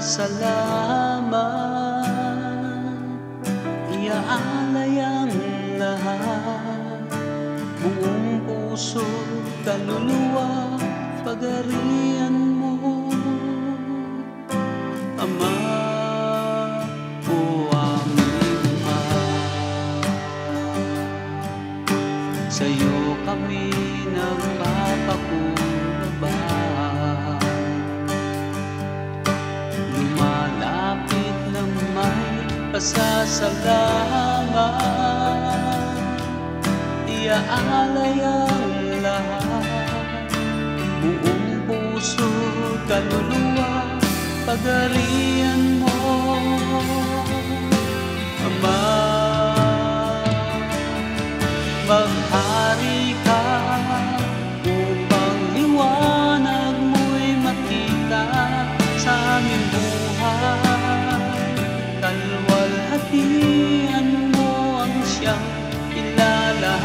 pasasalamat, iaalay ang lahat, buong puso, kaluluwa, pag-arian mo, Ama. O aming Ama, sa'yo kami nagpapakumbaba. Lumalapit ng may pasasalamat, iaalay ang lahat, buong puso, kaluluwa, pag-arian mo, Ama. Maghari ka upang liwanag mo'y makita sa aming buhay. Kalwalhatian mo ang siyang ilalahat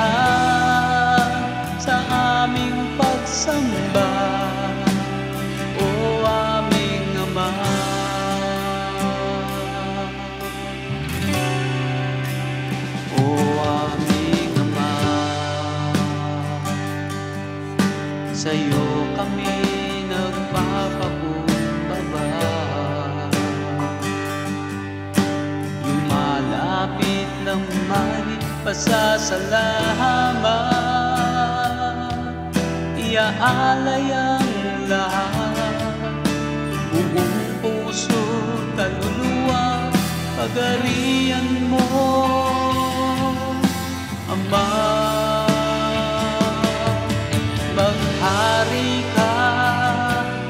sa aming pagsamba, o aming Ama. O aming Ama, sa'yo kami nagpapakumbaba. Lumalapit ng may pasasalamat, iaalay ang lahat, buong puso, kaluluwa, pag-arian mo, Ama. Maghari ka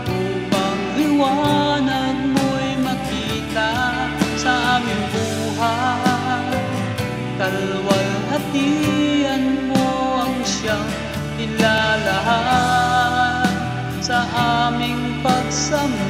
upang liwanag mo'y makita sa aming buhay. Kalwalhatian mo ang siyang ilalahat sa aming pagsamba,